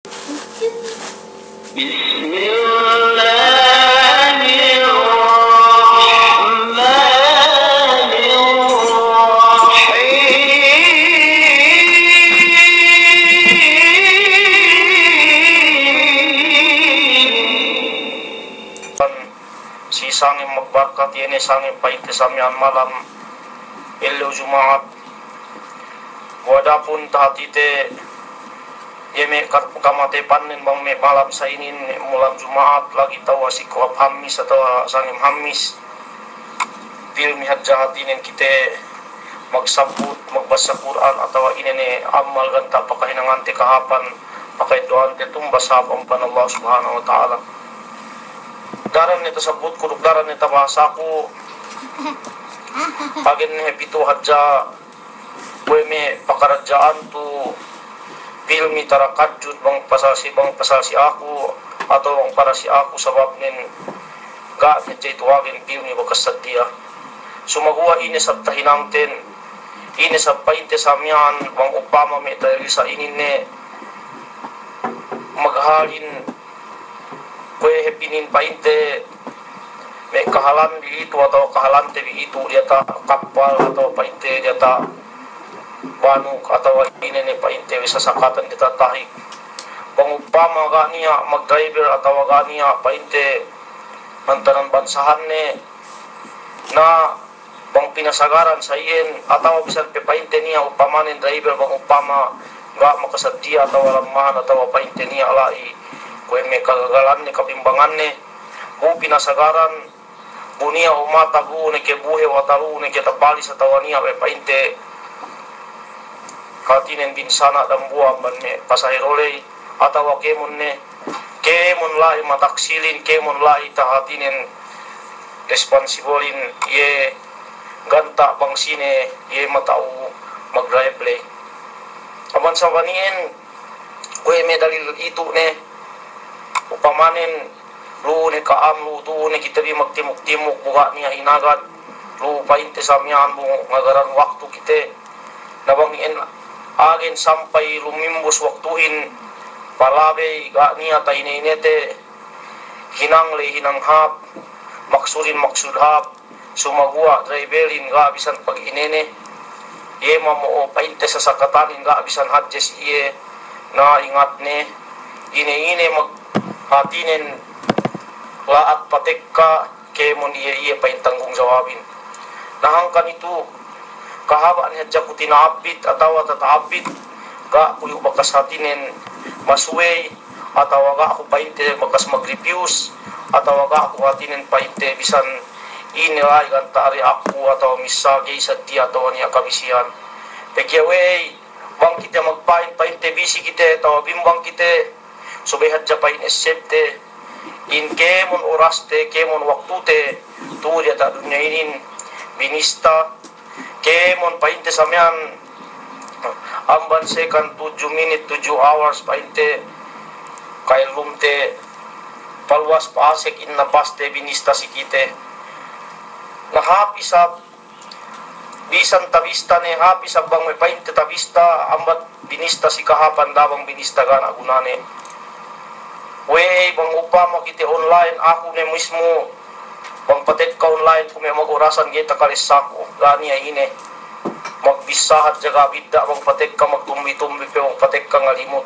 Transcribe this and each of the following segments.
Si sanging magbarkat ini sanging paite samian malam ilo Jumaat wadapun tahatite yeme kamate panen bang me malam sa inin mulam Jumaat lagi tawa si kuap hamis atau sangim hamis pil mihat jahatinin kita magsabut magbasa Quran atau ini amal ganta pakahinangan te kahapan pakai doan te tumbas habang pan Allah subhanahu wa ta'ala daran nito sabut kuduk daran nito bahasaku agin ne pitu hadja me pakarajaan tu pilmi tara kadjut bang pasasi aku atau bang parasi aku sabab nin ga medya itu agin pilmi bakas dia sumagua ini sa tahinangten ini sa painte samyan bang upama me dahil sa inine maghalin kue hepinin painte me kahalan di itu atau kahalan te di itu dia tak kapal atau painte dia tak banuk atau ini ne painte bisa sakatan kita tarik pangupama ganiya mag-driver atau ganiya painte mantanan bansahan ne na bang pinasagaran sa iyen atau bisan pe painte niya upamanin driver bang upama ga makasadya atau alamahan atau painte niya alai kue me kagagalan ni kabimbangan ni bu pinasagaran bunia umata bu ne ke buhe wataru ne ke tabalis atau niya we painte katinen bin sana dan buam ban me pasahirole atau kemon ne kemon lai mataksilin kemon lai tahatinen responsibolin ye ganta bang sine ye matau mag-drive play aman sa kanien kue me dalil itu ne upamanin lu ne kaam lu tu ne kita bi magtimuk-timuk buka niya hinagat lu painte samyan bu ngagaran waktu kita nabangin agin sampai lumimbus waktuin palabe ga niya tainete hinang le hinang hap maksud hap sumagua driverin ga bisan pag inene ye mamo painte sa sakatanin ga bisan hadjes iye na ingat ne ine mag hatinin laat patekka kemon iye paintanggung jawabin nahangkan itu kahaba niya jakutin abit atau tataabit ga kuyo bakas hatinin masway atau ga ako painte bakas mag-reviews atau ga ako hatinin painte bisan inilay gantari aku atau misagay sa dia atau niya kabisihan pekyaway bang kita magpainte bisi kita atau bimbang kita subehat ja pain esepte in kemon oraste kemon waktu te tu dia tak dunia inin binista kemon painte samyan amban sekan 7 minit 7 hours painte kay lumte palwas paasek in napaste binista si kite na happy sa bisan tabista ne happy sa bang may painte tabista ambat binista si kahapan dabang binista gana gunane wey bang upama kite online ako ne mismo bang patet ka online kung may mag-orasan kita kalisako gani ay ine magbisahat jaga bidda bang patet ka magtumbi-tumbi pe bang patet ka ngalimot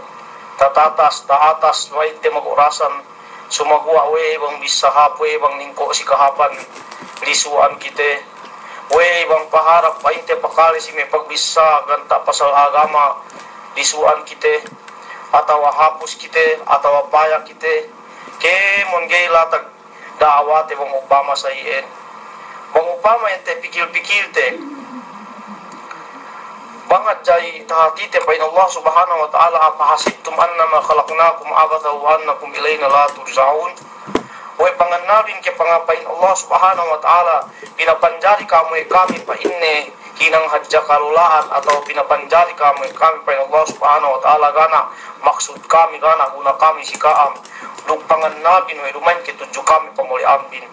taatas waite mag-orasan sumagwa wey bang bisahap wey bang ningko si kahapan lisuan kite wey bang paharap painte pakali si may pagbisa ganta pasal agama lisuan kite atau hapus kite atau paya kite kemon gay latag daawate bang upama sa iyen bang upama ente pikil-pikil te bangat jay tahatite pain Allah subhanahu wa ta'ala apahasibtum annama khalaqnakum abatha wa annakum ilayna la turja'un way panganabin ke pangapain Allah subhanahu wa ta'ala pinapanjari kami pa inne kinang hadja kalulaan atau pinapanjari kami pa Allah subhanahu wa ta'ala gana maksud kami gana guna kami si kaam lugpangan nabin way rumain kituju kami pamuli ambin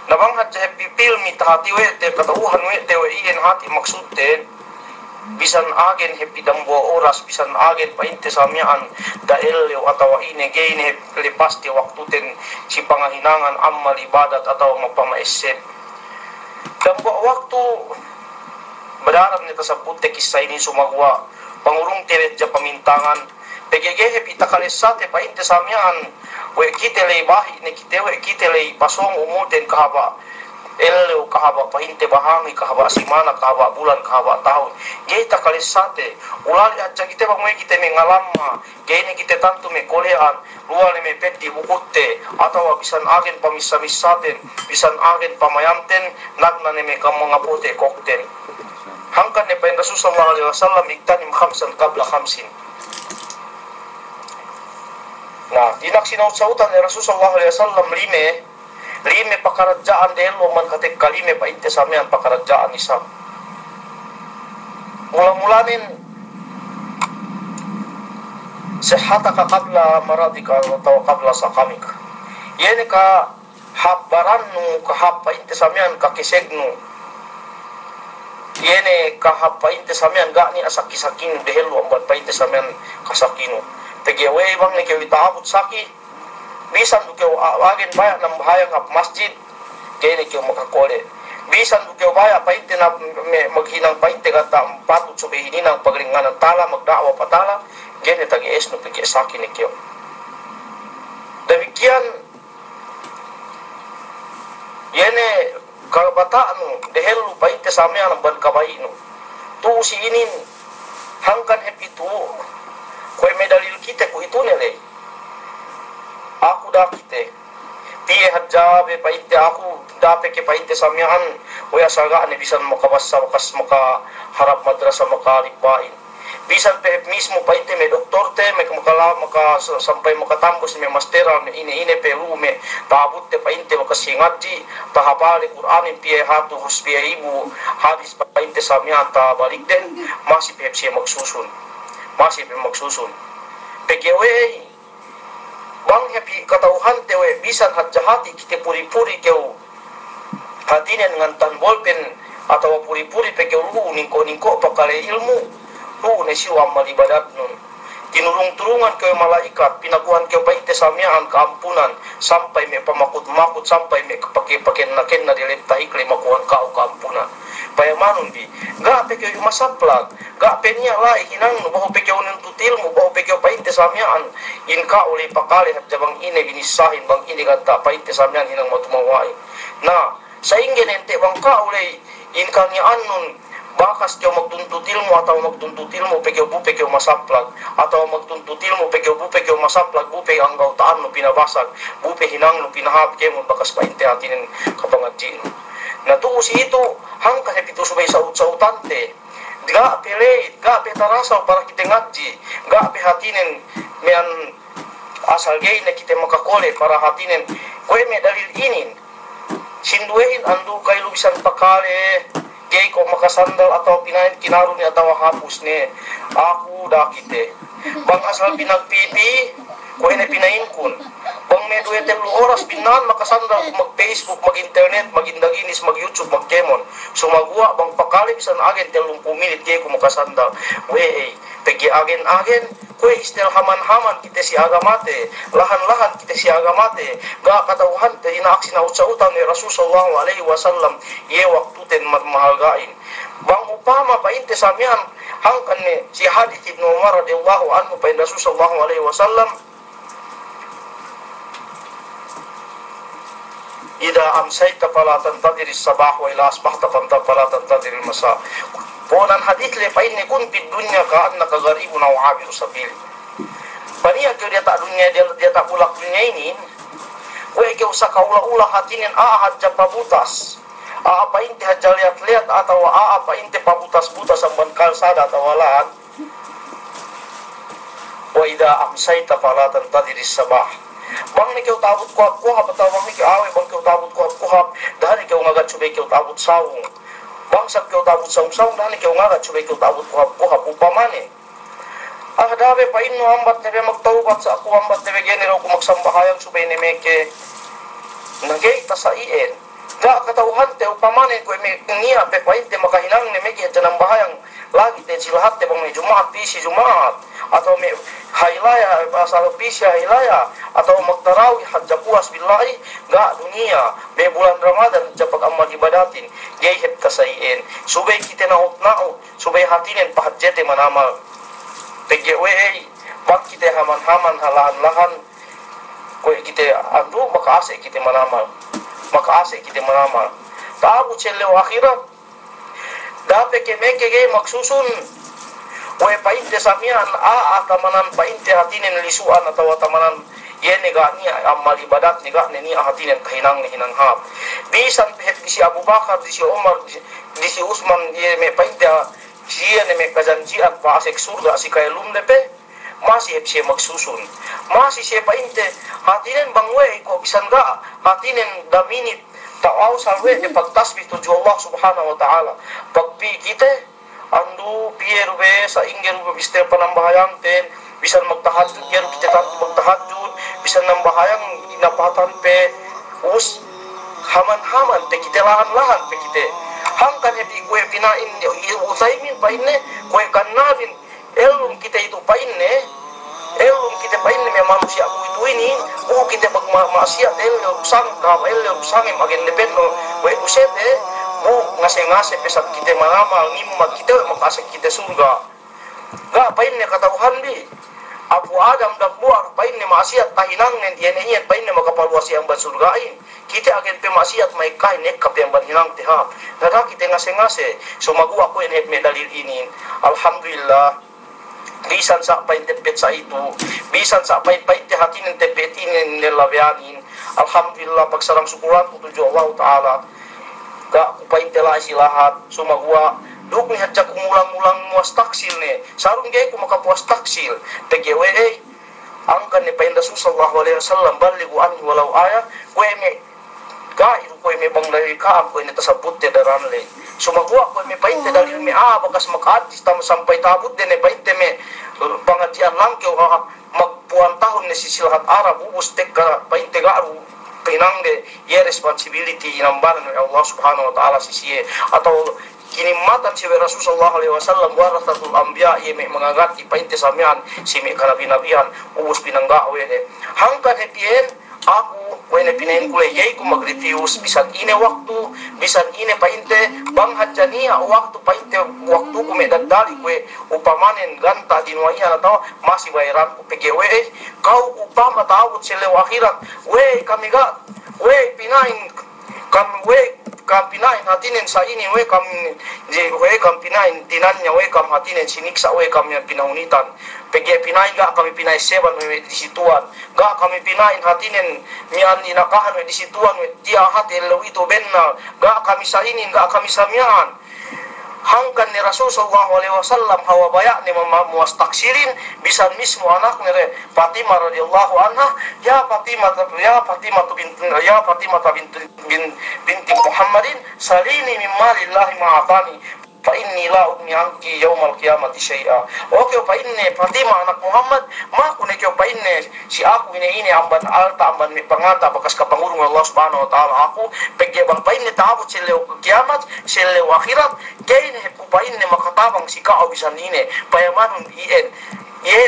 nabang hadja happy film ni tahati we te katauhan we te we iyan hati maksud ten bisan agen happy dambo oras bisan agen painte samian dael atau ine gene lepas di waktu ten si pangahinangan amal ibadat atau mapamaesep dambo waktu berdarah neta sabute kisah ini sumagwa pangurung telet ja pamintangan PGG happy takalesate painte samian we kite lay bahi ne kite we kite lay pasong umuten kahaba eleu kahaba pahinte bahangi kahaba simana kahaba bulan kahaba tahun geita kalisate ulali aja kita bangwe kita mengalama gene kita tantu me kolean luale me peti bukutte atau bisan agen pamisa-misaten bisan agen pamayanten nagna ne me kamangapote kokten hangkan ne pa Rasul sallallahu alaihi wasallam iktanim khamsan qabla khamsin. Nah, dinak sinaut-sautan ni Rasul sallallahu alaihi wasallam lime pakarajaan delo man katek kalime pa inte samian pakarajaan isam mula-mulanin sehataka qabla maradika atau qabla sakamika yene ka habbarannu ka happa inte samian ka kisegnu yene ka happa inte samian gani asaki-sakinu dehelo ambat pa inte samian kasakinu tegewe bang ne kewi taabut saki bisan du keu agen baya nam bahaya ngap masjid kene keu makakole bisan du keu baya painte na maghinang painte kata patut sobe hininang pagringanan tala magdakwa patala kene tagi esno pike sakin keu demikian yene kalbataanu dehelu painte samya ban kabainu tu si inin hangkan happy tu koy medalil kita ku itu nele aku dah kite piye hajabe painte aku dape ke painte samian oya saga ne bisan makabassa makas maka harap madrasah maka lipain bisan pe mismo painte me doktor te me makala maka sampai makatambus me masteral me ine peru me tabut te painte maka singaji tahapali Quran piye hatu husbiya ibu hadis painte samian ta balik den masih pepsi maksusun PGW bang happy katauhan tewe bisa hati kita puri-puri keu hatinen dengan tan bolpen atau puri-puri pekeu lu ningko pakale ilmu lu nesi amal ibadat nun tinurung-turungan keu malaikat pinakuhan keu painte samian keampunan sampai me pamakut-makut sampai me kepake-paken naken na dileptahi klimakuhan kau keampunan paya manun bi ga pekeu masaplag ga penya lai hinang no bahu pekeu nentutil mo bahu pekeu painte samian in ka uli pakali hat jabang ine binisahin bang ini kata painte samian hinang matumawai na sainggen ente bang ka uli in kanya annun bakas kau magtuntutilmu atau magtuntutilmu pekeu bu pekeu masaplag atau magtuntutilmu pekeu bu pekeu masaplag bu pe anggau taan no pinabasag bu pe hinang no pinahap kemon bakas painte atinin kapangadjin na tu si itu hangka hepito subay saut-sautante ga pele ga petarasa para kita ngaji ga pe hatinen mean asal gay na kita makakole para hatinen kue me dalil inin sinduein andu kay lubisan pakale gay ko makasandal atau pinain kinaruni atau hapus ne aku dah kita bang asal pinagpipi kue na pinain kun bang may 2 oras pinan makasandal mag Facebook mag internet mag indaginis mag YouTube mag kemon sumagwa bang pakali bisan agen 30 minit kay ko makasandal we pegi agen kue istil haman kita si agamate lahan kita si agamate ga katauhan te inaaksi na utsautan ni Rasul sallallahu alaihi wasallam ye waktu ten mahalgain bang upama painte samian hangkan ni si hadits Ibnu Umar radhiyallahu anhu pa Rasul sallallahu alaihi wasallam ida amsayta fala tantadiri sabah wa ila asbahta fala tantadiri masa ponan hadis le pain ne kun pid dunya ka annaka gharibun aw abiru sabil bania ke dia tak dunia dia tak pulak dunia ini we ke usaka ula hatinin ahad japabutas apa inte haja lihat atau apa inte pabutas-butas amban kalsada atau walan wa ida amsayta fala tantadiri sabah bang ni kau tabut kuhap atau bang ni awe bang kau tabut kuhap dari kau ngagat coba kau tabut saung bangsa kau tabut saung dari kau ngagat coba kau tabut kuhap upamane dabe pa inno ambat tebe magtaubat sa ako ambat tebe genero ko magsambahayang subay ni meke nagay ta sa ien Ga katauhan te upamane ko me ngia pe painte makahinang ne meki janang bahayang lagi te silahat te bang me Jumaat pisi Jumaat atau me hailaya asal pisi hailaya atau magtarawih hajja puas billahi ga dunia me bulan Ramadan japak amal ibadatin gay het kasaien subay kita naut subay hatinen pahajete manamal pgwe bak kita haman halahan ko kita andu maka ase kita manamal tabu celle akhirat dape ke meke ge maksusun we painte samian atamanan painte hatinen lisuan atau atamanan yene ga ni amal ibadat ni ga ni hatinen kahinang ni hinang hap bisan pet si Abu Bakar si Umar si Utsman ye me painte sia ne me kajanjian pa asek surga si kailum lepe masih hepsi maksusun masih siapa inte hatinen bangwe ko bisan ga hatinen daminit ta'aw salwe de pagtasbih tuju Allah subhanahu wa ta'ala pagpi kita andu pier we sa ingger we bister panambahayang ten bisan magtahajud ger kita magtahajud bisan nambahayang inapatan pe us haman te kita lahan pe kita hangkan hepi kue pinain usaimin pa inne kue kanalin elum kita itu painne elum kita painne me manusia itu ini kita maksiat elum sangka elum sangem agen dependo we usete ngase pesat kita maramal ngimmat kita makasih kita surga ga painne katauhan di Abu Adam dan buah painne maksiat tahinang nen yene painne makapaluasi yang ban surgain kita agen pe maksiat mai kai nekap yang ban hinang tehap nada kita ngase sumagu aku en me dalil ini alhamdulillah bisan sa painte pet sa itu bisan sa painte hatinin tepetinin nelawianin alhamdulillah pagsarang syukuran tuju Allah taala ga painte la silahat sumagua duk ni hajak ngulang muas taksil ne sarung ge ku makapuas taksil tgwe angkan ni painda sallallahu alaihi wasallam balighu anhu walau aya we me ga itu ko me bang dari ka ko ni tasabut te daranle sumagua ko me painte dalil me bagas makadis tam sampai tabut de ne painte me pengajian lang ke magpuan tahun ni sisilahat Arab ubus teka painte garu pinang de ye responsibility inambaran Allah subhanahu wa taala sisiye atau kini matan si Rasul sallallahu alaihi wasallam warasatul anbiya ye me mangagati painte samian si me kanabi-nabian ubus pinangga we de hangkan hetien aku wene pinain kule yai ku magritius bisan ine waktu bisan ine painte bang hajania waktu painte waktu ku me dadali kue upamanen ganta dinwaian atau masih bayaran ku pgw kau upama taut sele akhirat we kami ga we pinain kam we kam pinain hatinen sa ini we kam je we kam pinain tinannya we kam hatinen siniksa we kam yang pinaunitan PG pinain ga kami pinain seban we di situan ga kami pinain hatinen mian inakahan we di situan we dia hati lo itu benna ga kami sa ini ga kami samian hangkan ni Rasul sallallahu alaihi wasallam hawa bayak ni muas taksirin bisan mismu anak ni Fatimah radhiyallahu anha ya Fatimah binti Muhammadin salini min malillahi ma'atani fa inni la ugni anki yaumal qiyamati syai'a oke fa inni Fatimah anak Muhammad ma ku ne kyo pa inni si aku ini amban alta amban mi pangata bakas kapangurung Allah subhanahu wa taala aku pegge bang pa inni taabut selew kiamat selew akhirat gain he ku pa inni makatabang si ka bisan ini payamanun ye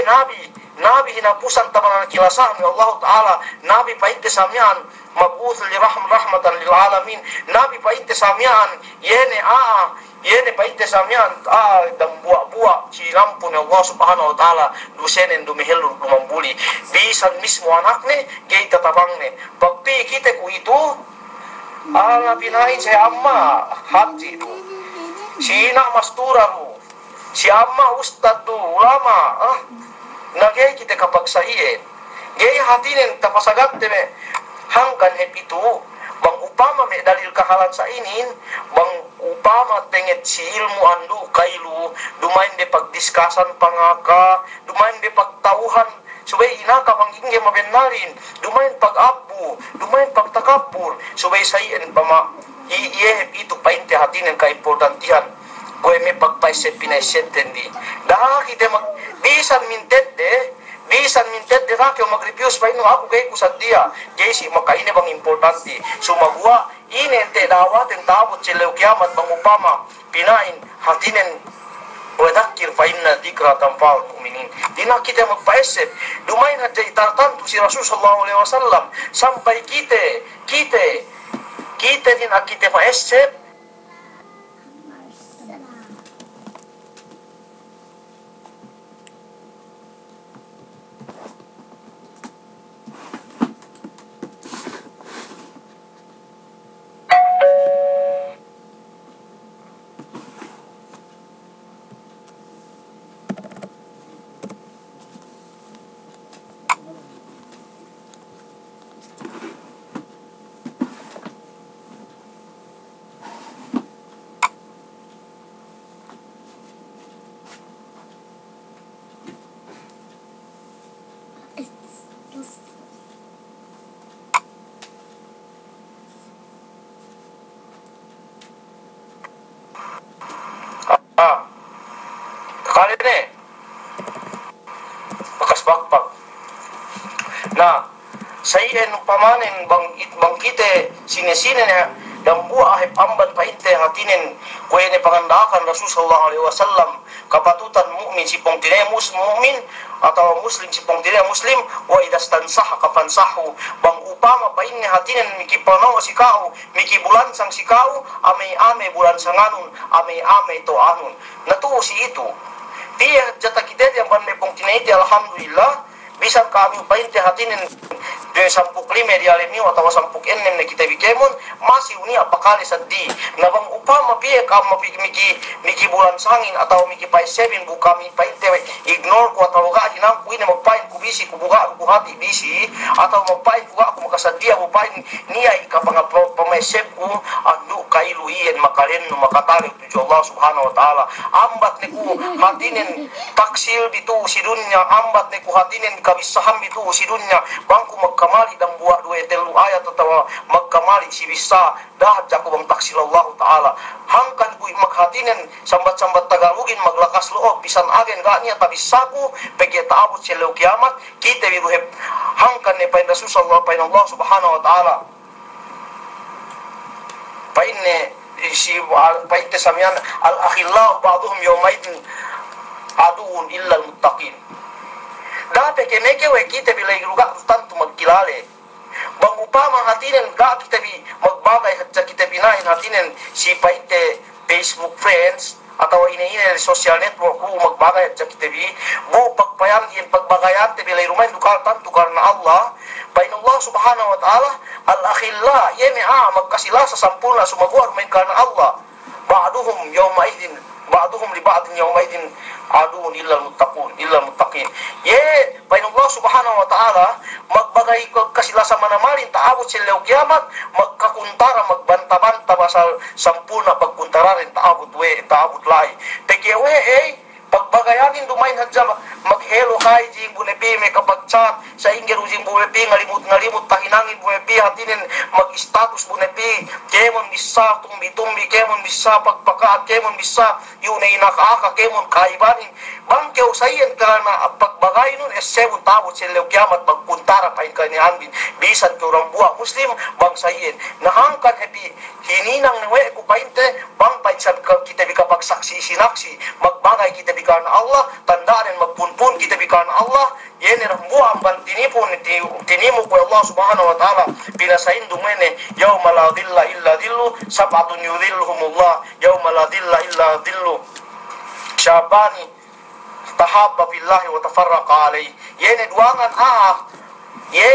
nabi hinapusan tabanan kilasan Allah taala nabi pa inte samyan mabuth li rahmatan lil alamin nabi pa inte samyan yene painte samian dan buah-buah cirampun Allah subhanahu wa ta'ala dusenen dumihelu dumambuli bisan mismo anak ne gay tatabang ne pagpi kita ku itu ala pinain saya amma haji tu si ina mastura tu si amma ustad tu ulama nagay kita kapagsaien gay hatinen tapasagat teme hangkan hepitu bang upama me dalil kahalan sa inin bang upama tenget si ilmu andu kailu dumain de pagdiskasan pangaka dumain de pagtauhan subay inaka mangingge mabenalin dumain pag-abu dumain pagtakapur subay sayen pama iye itu painte hatinen ka importantihan koe me pagpaisep pinaisentendi dah kita bisan mintet de rakyo magrepius pa ino ako kay kusad dia jay si makaine bang importante sumagwa ini ente dawatin tabut celeu kiamat bang upama pinain hatinen wadakir fa inna dzikra tanfa'ul mu'minin. Dina kita magpaisip dumain hadja itartantu si Rasul sallallahu alaihi wasallam sampai kita din kita maisip kali ini bekas bakpak. Nah, saya pamanen bang kita sini ya dan buah amban painte hatinen kue ne pangandakan Rasul sallallahu alaihi wasallam kapatutan mukmin si pongtine mukmin atau muslim si pongtine muslim wa idastansaha kafansahu bang upama painne hatinen miki pano si kau miki bulan sang si kau ame bulan sanganun ame to anun natu si itu dia jata kita yang pandai pongtine itu alhamdulillah bisa kami painte hatinen de sampuk lima di alemi atau sampuk ennem ne kita bikemon masih uni apa kali sedih nabang upama piye kamu miki bulan sangin atau miki pai sebin buka mi pai tewe ignore ku atau ga hinam ku ini mapai ku bisi ku buka ku hati bisi atau mapai ku aku makasadia ku pai nia ika pamesep ku andu kailu ien makalen nu makatali tuju Allah subhanahu wa taala ambat ne ku hatinen taksil bitu sidunya ambat ne ku hatinen kabisaham bitu sidunya bangku kamali dan buat dua telu ayat atau magkamali si bisa dah jaku bang taksil Allah taala hangkan ku maghatinen sambat tagalugin maglakas loob bisan agen gaknya tapi saku pegi taabut celeu kiamat kita biruhep hangkan ne pain Rasul sallallahu pain Allah subhanahu wa taala pain ne si pain tesamian al akhillau ba'dhum yawmaidin aduun illa al muttaqin dapat keneke we kita bila iruga tantu magkilale bang upama hatinen ga kita bi magbagay hatsa kita binain hatinen si paite Facebook friends atau ini social network ku magbagay hatsa kita bi bu pagpayam yin pagbagayan te bila irumain dukal tantu karena Allah pain Allah subhanahu wa taala al akhilla yemi magkasila sa sampurna sumaguar main karena Allah ba'duhum yawmaidin ba'duhum li ba'din yawmaidin aduun illa muttaqin ye pain Allah subhanahu wa taala magbagay kasila sa manamalin taabot sila kiamat magkakuntara magbanta-banta basal sampurna pagkuntara rin taabot lai tegewe pagbagayanin dumain hadja maghelo kay jing bunepi may kapagchat sa ingero jing bunepi ngalimut tahinangin bunepi hatinin mag-status bunepi kemon bisa tumbi kemon bisa pagpakaat kemon bisa yun ay nakaaka kemon kaibanin bangkew sayen karena pagbagay nun esewon tabot sila kiamat magkuntara pain kanihan bisan ke orang buah muslim bang sayen nahangkan happy hininang nawe ko painte bang painsan kita bikapagsaksi sinaksi magbagay kita karena Allah tandaan magpunpun kita karena Allah yen rambuan ban tinimu ko Allah subhanahu wa taala pinasain dumene yauma la dhilla illa dhillu sab'atun yudhilluhumullah yauma la dhilla illa dhillu syabani tahabba billahi wa tafarraqa alayhi yen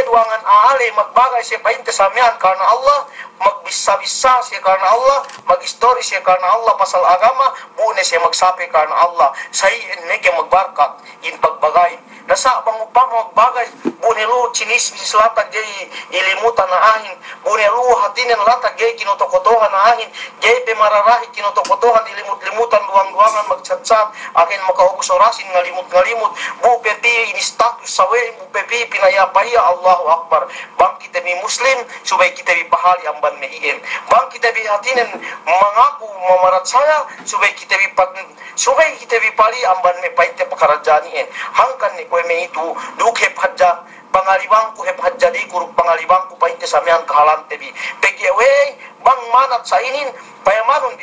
duangan aali magbagay siya painte samian karena Allah magbisa-bisa siya karena Allah mag-story siya karena Allah pasal agama bune siya magsapi karena Allah say neke magbarkat in pagbagay nasa bang upama magbagay bune lu chinis latag jay ilimutan na ahin bune lu hatinen latag jay kinutokotohan na ahin jay pemararahi kinutokotohan ilimut-limutan duang-duangan magchat-chat akin makaubos orasin ngalimut bu pepi ini status sawe bu pepi pinayapaya Allahu Akbar bang kita mi muslim supaya kita bi pahali amban me iem bang kita bi hatinen mengaku memarat saya supaya kita bi pali amban me paite pekerjaan ien hangkan ni koe me itu duk hep hajja pangalibangku hep hajja di kuruk pangalibangku paite samian kahalan tebi pekewe bang manat sa inin payamanun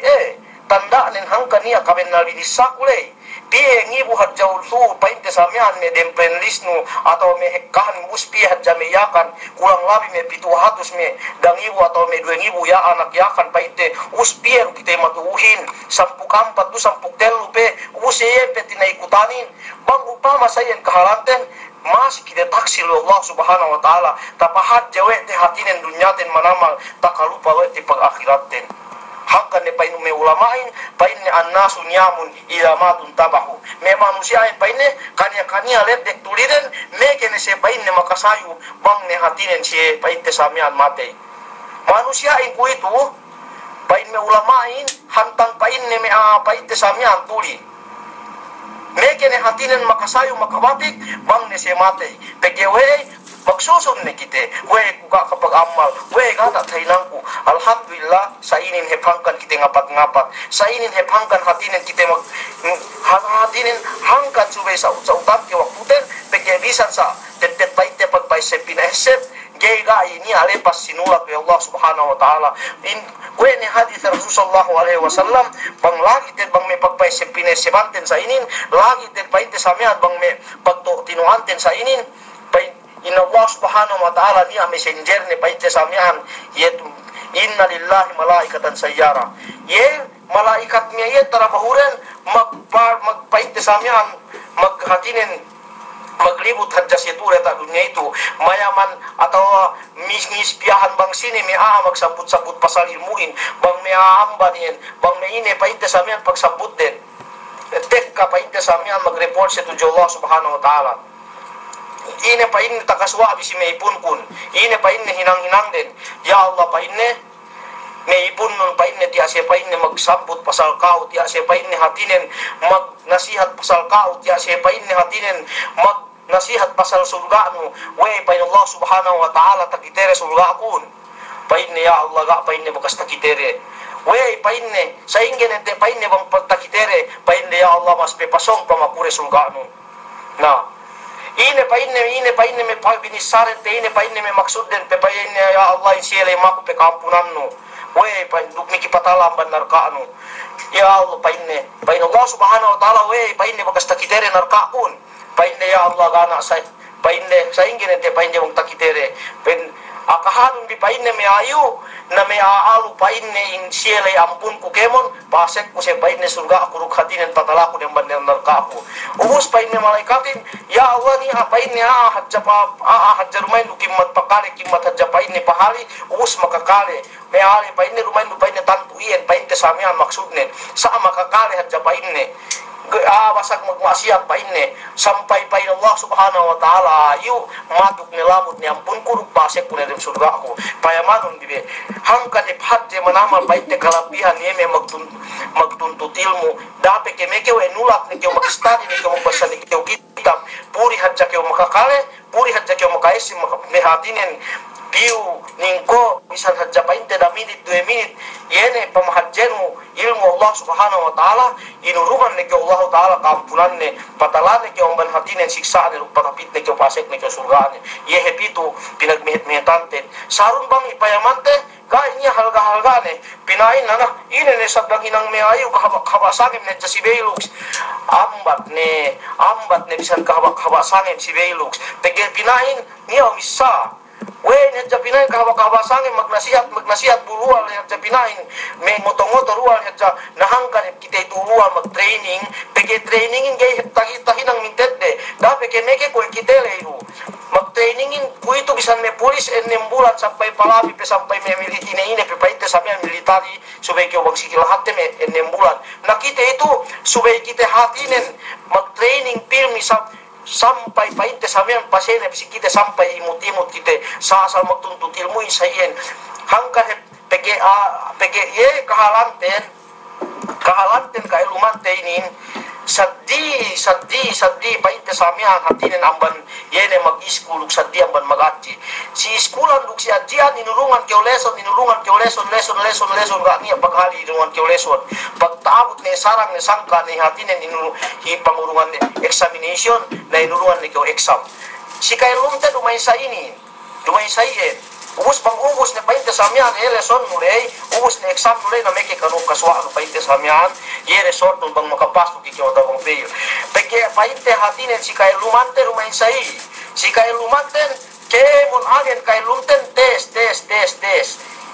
tanda nen hangkan niya kaben nabi disakule pie ngibu hadja ulsu painte samian me dempren lisnu atau me hekkahan muspi hadja me yakan kurang labi me 700 me dangibu atau me 2000 ya anak yakan painte uspier kita matuhin sampuk kampat tu sampuk telu pe useye pe tina ikutanin bang upama sayen kahalanten masih kita taksil Allah subhanahu wa ta'ala tapahat jawe te hatinen dunyaten manamal takalupa we te pag akhiraten hangkan ne painu me ulamain paine annasu nyamun ila matun tabahu me manusia ai paine kania ledek tuliren me kene se paine makasayu bang ne hatinen se paite samian mate manusia ai ku itu pain me ulamain hantang paine me paite samian tuli me kene hatinen makasayu makabatik bang ne se mate pegewe magsusun ni kita, we kuka kapag amal, we gata tainangku. Alhamdulillah, sa inin hepangkan kita ngapat-ngapat, sa inin hepangkan hatinin kita hatinin hangkan subay sa utak ke waktuten, pagyabisan sa tetet paite pagpay sepinahsep, gaya ini alepas sinulat ke Allah subhanahu wa ta'ala. We ni hadis Rasulullah sallallahu alaihi wasallam, bang lagi ten bang may pagpay sepinahsebanten sa inin, lagi ten paite samihan bang may pagto tinuanten sa inin, Inna Allah subhanahu wa ta'ala niya messenger ni paite samihan yaitu inna lillahi malaikatan sayyara ye malaikat niya ye tarabahuren magpaite samihan maghatinin maglibot hadja siture ta dunya itu mayaman atau mispiahan bang sini may magsabut-sabut pasal ilmuin bang may aambanin bang may ine paite samihan pagsabut din tekka paite samihan magreport sa tujo Allah subhanahu wa ta'ala ine pa inne takaswa bisi may ipun kun ine pa inne hinang-hinang din ya Allah pa inne may ipun nun pa inne tiya siya pa inne magsambut pasal kao tiya siya pa inne hatinen magnasihat pasal kao tiya siya pa inne hatinen magnasihat pasal surga nu we pa inne Allah subhanahu wa ta'ala takitere surga kun pa inne ya Allah ga pa inne bakas takitere we pa inne sa ingen ente pa inne bang takitere pa inne ya Allah mas pepasong pamakure surga nu na ine pa inne me pagbinisaren te ine pa inne me maksuden pe pa inne ya Allah insiyele maku pe kampunan no we pa duk mi kipatalam bandar ka no ya Allah pa inne Allah subhanahu wa ta'ala we pa inne bagas takitere narka kun pa inne ya Allah gana sa pa inne sa ingin te pa inne mong takitere pen akahanun bi pa inne me ayu na me aalu pa inne insiyele ampun ku kemon pasek ku se pa inne surga aku rukhatinen patalaku den bandar narka aku ubus pa inne malaikatin ya Allah ni apa ini hajja rumay lu kimat pakale kimat hajja pa ini pahali ubus makakale may ali pa ini rumay lu pa ini tantuien pa ini samihan maksudnen sa makakale hajja pa ini basag magmaasiyat pa ini sampai pa Allah subhanahu wa ta'ala ayu matuk ni lamut ni ampun kuruk pasek ko na rin surga ako payamanon dibe hangkan iphat manamal pa ite kalapihan niya may magtuntutil mo dapat ke meke we nulat ni kyo mag-study ni kyo magbasa ni kyo kitab puri hadja kyo makakale puri hadja kyo makaisim makahatinin piu ningko misal hadja pa inte da minit 2 minit yene pamahadjenu ilmu Allah subhanahu wa ta'ala inuruman ni kyo Allah ta'ala kampunan ni patalan ni kyo amban hatinin siksaan ni patapit ni kyo pasek ni kyo surgaan ye hepitu pinagmihit-mihitanten sarun bang ipayamante kaya niya halga-halga ni pinain na ine ni sabdang inang may ayaw kahabasangin ni si Beilux ambat ni bisan kahabasangin si Beilux pagin pinain niya umisa we hadja pinain kahaba-kahaba-sangin magnasihat bulual hadja pinain may ngoto-ngoto rual hadja nahangkan kita itu rual mag-training peke trainingin gay tahi-tahi ng minted de dapat ke meke ko kita leru mag-trainingin ko ito bisan may pulis 6 bulan sampai palabi pe sampai may militine pe paite sa may military subay kyo magsikilahat me 6 bulan nakita ito subay kita hatinen mag-training pirmi sa sampai painte samian pasena bisi kita sampai imut-imut kita sa magtuntut ilmu isayen hangkan pege ye kahalanten ka ilumante inin saddi painte samian hatinen amban yene mag iskul saddi amban magaji si iskulan duk si ajian inurungan ke leson leson gak nia paghali inurungan ke leson pagtaabot ne sarang ne sangka ne hatinen inu hi pangurungan examination na inurungan ne ke exam si kay lumte dumay sa ubus bang ubus ne painte samian leson mulai ubus ne exam mulai na meke kanu kaswa painte samian ye resort nun bang makapas ki kyo bang fail peke painte hatinen si kay lumante rumay sai si kay lumanten ke mon agen kay lumten test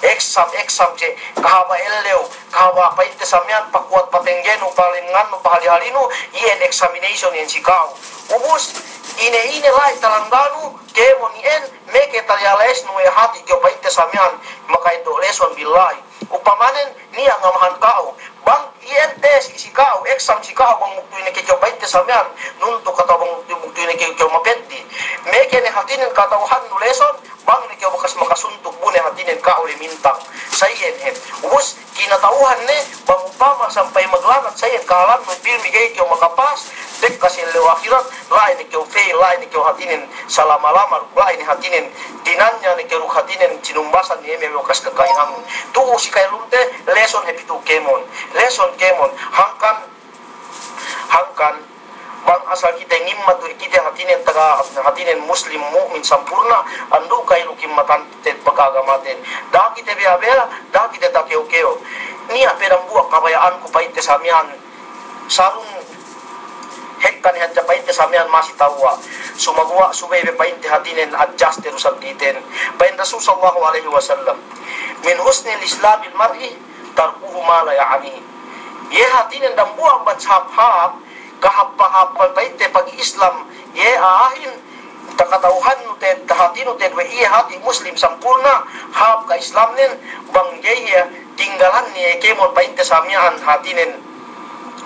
exam je kahaba ellew kahaba painte samian pakuat patenggenu palingan no pahali-halinu yen examination yen si kau ubus ine lai talangganu kemon ien meke talyales no hati kyo painte samian makaito leson billahi upamanen niya ngamahan kau bang ien tes si kau exam si kau bang muktu ine kyo painte samian nuntu kata bang muktu ine kyo mapenti meke ne hatinen katauhan no leson bang ne kyo makasuntuk bune hatinen kau le mintang sayen hem ubus kinatauhan ne bang upama sampai maglanat sayen kalan no filmi kyo makapas dek kasih lewat akhirat lain kyo fail lain kyo hatinen salama-lama lain hatinen dinanya ne kyo hatinen cinumbasan ni eme kas kekainang tu si kay lunte lesson happy tu kemon lesson kemon hangkan bang asal kita ngimmat kita hatinen taga hatinen muslim mukmin sampurna andu kay lukim matan tet pagagamaten da kita bea da kita takeo ni aperang buak kabayaan ko paite samian sarung hektan hadja painte samian masih tawa sumagwa subebe painte hatinen adjust terusab diten pain rasul sallallahu alaihi wasallam min husnil islamil mar'i tarkuhu ma la ya'ni ye hatinen dam buah bancap kahap-hapal painte pagi Islam ye ahin takatauhan te hatinu te we hati muslim sampurna hap ka Islam nen bang ye tinggalan ni kemon painte samian hatinen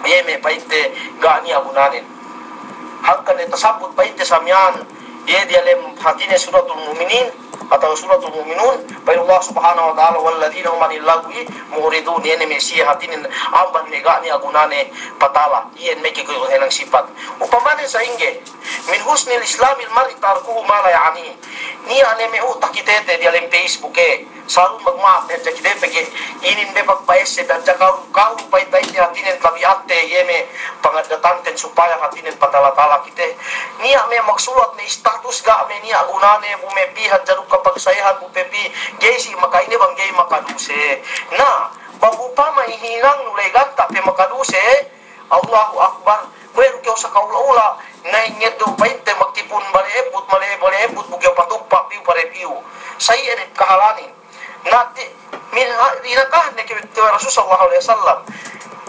yeme painte gani abunanin hangkan eta sabut painte samian ye dialem hatine suratul mu'minin atau suratul mu'minun pai Allah subhanahu wa ta'ala walladzina hum anil lagwi muridun yene mesi hatinen amban ne gani agunane patala yen meke ko henang sifat upamane saingge min husnil islamil mar'i tarkuhu ma la ya'ni ni ane me utakitete dialem Facebook sarung magmaat ya kita pagi ini bebak paes dan kau pai hatinen tabiate yeme pangadatan ten supaya hatinen patala-tala kita niya me magsulat ni status ga me niya gunane bume pihat jaruk kapag sayahan bu pepi gesi maka ini bang gay makaduse na bagupama ihinang nulegan tapi makaduse Allahu akbar wer kyo sa kaula na nyedo painte magtipun balebut bugyo patumpa piu parepiu saya ni kahalanin nanti min inakah ne Rasul sallallahu alaihi wasallam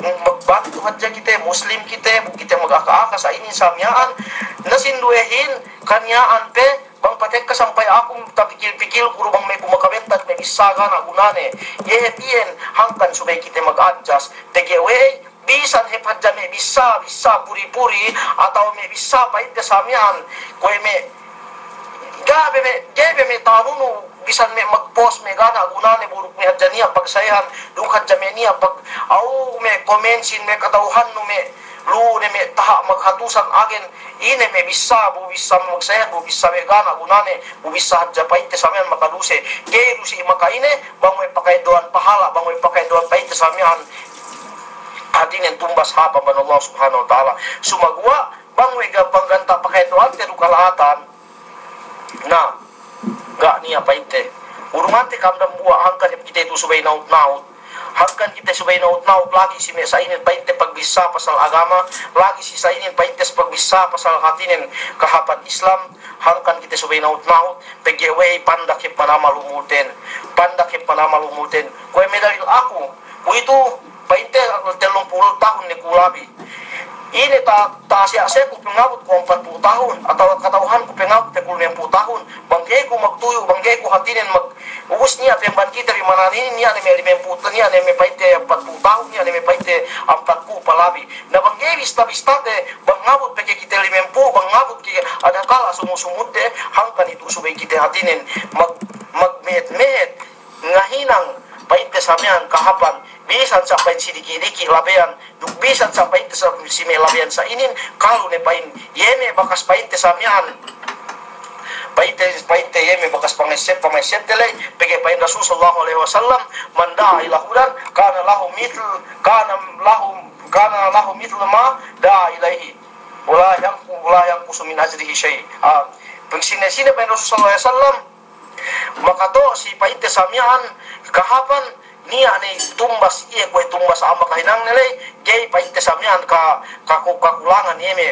magbantu hadja kita muslim kita magaka-aka sa ini samyaan nasinduehin kanyaan pe bang patek ka sampai aku tapikil-pikil kuro bang may kumakabentat may bisaga na gunane yehetien hangkan subay kita mag-adjust tegewe bisan hepadja may bisa puri-puri atau may bisa paite samyaan kwe me gabe me tanunu bisan me mag-post me gana gunane buruk me hadjania pagsayahan duk hadjamenia pag au me komensin me katauhan no me lu ne me taha maghatusan agen ine me bisa magsayahan bu bisa me gana gunane bu bisa hadja paite samian makaduse keru si makaine bang me pakai doan pahala bang me pakai doan paite samian hatinen tumbas hapa ban Allah subhanahu wa ta'ala sumagwa bang me gampang ganta pakai doan te kalahatan na gak ni apa inte urmante kamdam buah hangkan kita itu subay naut hangkan kita subay naut lagi si me sainin painte pagbisa pasal agama lagi si sainin painte pagbisa pasal hatinin kahapan Islam hangkan kita subay naut pgw pandak ke panama lumuten kue medalil aku itu painte 30 tahun ni kulabi ini tak siya ko pengabot ko 40 tahun atau katauhan ko pengabot ko 50 tahun bangkay ko magtuyo bangkay ko hatinin ubus niya pemban kita di mana niya may 50 niya may paite 40 tahun niya may paite 40 palabi na bangkay bista de bangabot peke kita 50 bangabot ki ada kala sumusumud de hangkan itu subay kita hatinin magmet ngahinang paite samian kahapan bisan sampai sidiki-diki labean duk bisan sampai te si me labean sa inin kalau ne pain yeme bakas pain te samian paite yeme bakas pangeset tele pege pain Rasul sallallahu alaihi wasallam manda ila hudan kana lahu mithl ma da ilaihi wala yang kusumin ajrihi syai pengsine-sine pain Rasul sallallahu alaihi wasallam maka to si paite samian kahapan nia ni tumbas tumbas ama kahinang nilai gay paite samian kakulangan yeme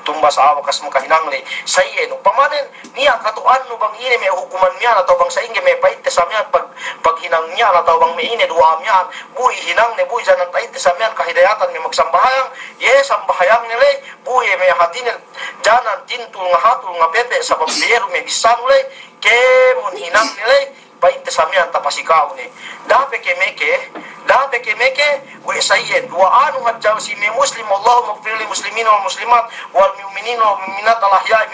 tumbas ama kas makahinang nilai saye no pamanen nia katuan no bang ini me hukuman mian atau bang saingge me paite samian pag hinang mian atau bang me ini dua mian bui hinang ne bui janan paite samian kahidayatan me magsambahayang ye sambahayang nilai bui me hatinen janan tintul ngahatul ngapete sabab biru me bisan nilai ke mun hinang nilai paite samian tapasikau ni dah peke meke we sayyid wa anu hajjau si muslim Allahumma ighfir lil muslimin wal muslimat wal mu'minin wal mu'minat al ahya'i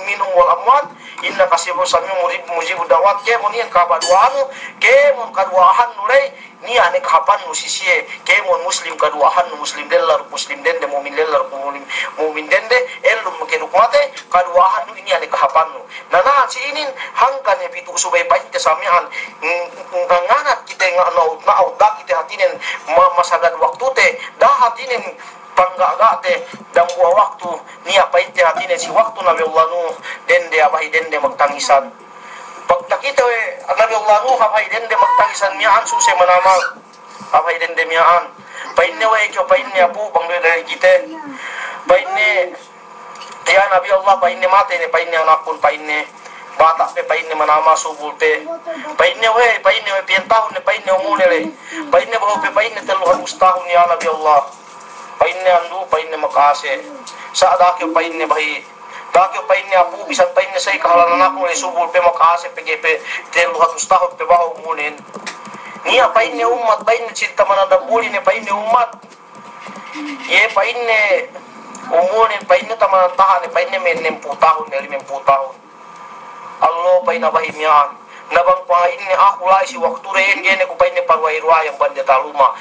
minhum wal amwat innaka sami'un mujibud da'wat ke monian ka baduanu ke mon kaduahan nulai ni ane kahapan nu sisie ke mon muslim kaduahan nu muslim dellar muslim dende mu'min dellar mu'min dende elum ke mate kaduahan nu ini ane kahapan nu nana si inin hangkan e pitu subay paite samian ngangat kita naud kita hatinen masagan waktu te dah hatinen panggaga te dan buah waktu nia paite hatinen si waktu Nabi Allah Nuh dende abahi dende magtangisan pagta kita Nabi Allah Nuh abahi dende magtangisan miaan suse manamal abahi dende miaan painne wa ekyo painne apu bangde kita painne ya Nabi Allah painne mate ne painne anakun painne bata pe painne manama subul pe painne pian tahun ne painne umune le painne bahu pe painne 300 tahun ya Nabi Allah painne andu painne makase saada ke painne bahi dakyo painne apu bisan painne sai kahalan anak mo le subul pe makase pe gepe 300 tahun pe bahu umunen nia painne umat painne cinta manada buli ne painne umat ye painne umunen painne tamana tahan ne painne men 60 tahun ne 50 tahun Allah paina bahimyan nabang pain ni aku lai si waktu reen gene ku pain ni parwai-ruai yang banda taluma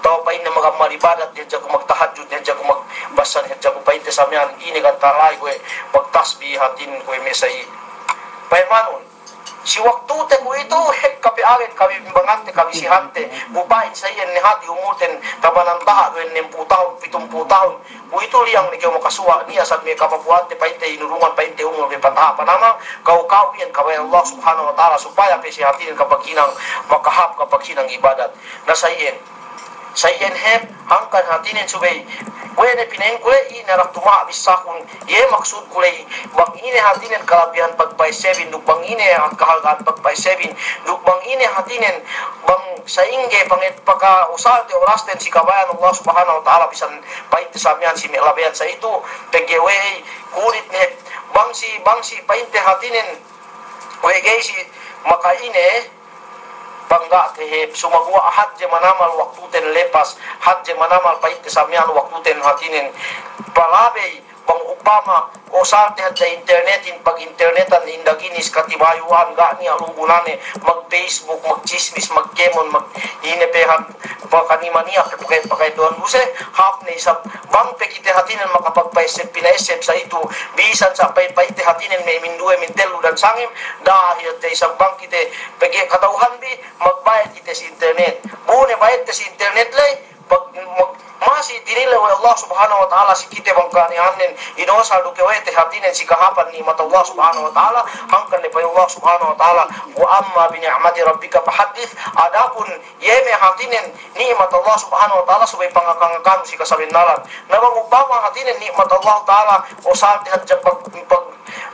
tau pain ni magamal ibadat dia jago magtahajud dia jago magbasan dia jago pain te samian ini kan talai gue magtasbih hatin gue mesai pain manon si waktu te ku itu hek kapi aren kami bangante kami sihante bupain saya ni hati umuten tabanan taha 60 tahun 70 tahun ku itu liang ni kau makasuwa ni asal me kapapuan te painte inurungan painte umur be patah apa nama kau yan kawai Allah subhanahu wa ta'ala supaya pesi hatin kapakinang makahap kapakinang ibadat na sayen hep hangkan hatinin subay wene pinain kule inarak tuma bisakun ye maksud kule bang ini hatinin kalabihan pagpay 7 duk bang ini ang kahalgaan pagpay 7 duk bang ini hatinin bang saingge pangit pagka usal te orasten si kabayan Allah subhanahu wa ta'ala bisan painte samian si melabihan sa itu pegwe kulit ne bangsi painte hatinin wege si makaine bangga te sumagua ahad je manamal waktu ten lepas had je manamal paite samian waktu ten hatinen palabe bang upama o sarte hadja internetin pag internetan indaginis katibayuan ga ni alugunane mag Facebook mag chismis mag kemon mag inepehan pakanimania pakai doan buse hap ni sab bang pekite hatinen makapagpaisip pinaisip sa itu bisan sampai paite hatinen may mindue mintelu dan sangim dahil te isang bang kite pegi katauhan bi magbayad kite si internet bune bayad te si internet lay pag masih dinilai oleh Allah subhanahu wa ta'ala si kita bangkani hanin inosa duke wete hatinen si kahapan nikmat Allah subhanahu wa ta'ala hangkan lepai Allah subhanahu wa ta'ala wa amma bi ni'mati rabbika fahaddits adapun yeme hatinen nikmat Allah subhanahu wa ta'ala subay pangakangakan si kasabenaran nabang upama hatinen nikmat Allah ta'ala o salte hadja pag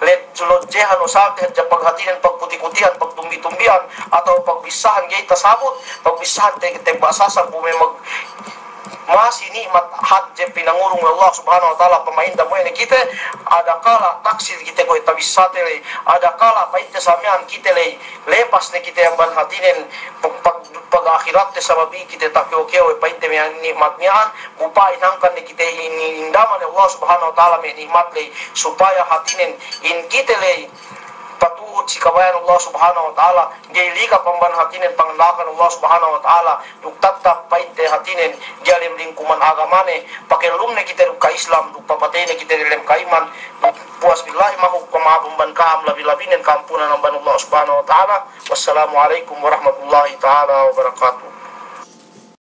let sulodjehan o salte hadja pag hatinen pag puti-putihan pag tumbi-tumbihan atau pagbisahan gay tasabot pagbisahan te basasan bume mag masih nikmat hadje pinangurung Allah subhanahu wa ta'ala pemainda mo ini kita ada kala taksir kita ko tabisate le ada kala paite samian kita le lepas ne kita yang ban hatinen pag akhirat te sababi kita takyo-kyo paite me nikmat nian upay hangkan ne kita ini indaman Allah subhanahu wa ta'ala me nikmat le supaya hatinen in kita le patuut si kabayan Allah subhanahu wa ta'ala gaili ka pamban hatinen panglakan Allah subhanahu wa ta'ala duk tatap painte hatinen galim lingkuman agamane pakelumne kita duk ka Islam duk papatene kita dilem ka iman puas billahi mahuk pamabumban kaham labi-labinen kampunan ng Allah subhanahu wa ta'ala. Wassalamualaikum warahmatullahi ta'ala wabarakatuh.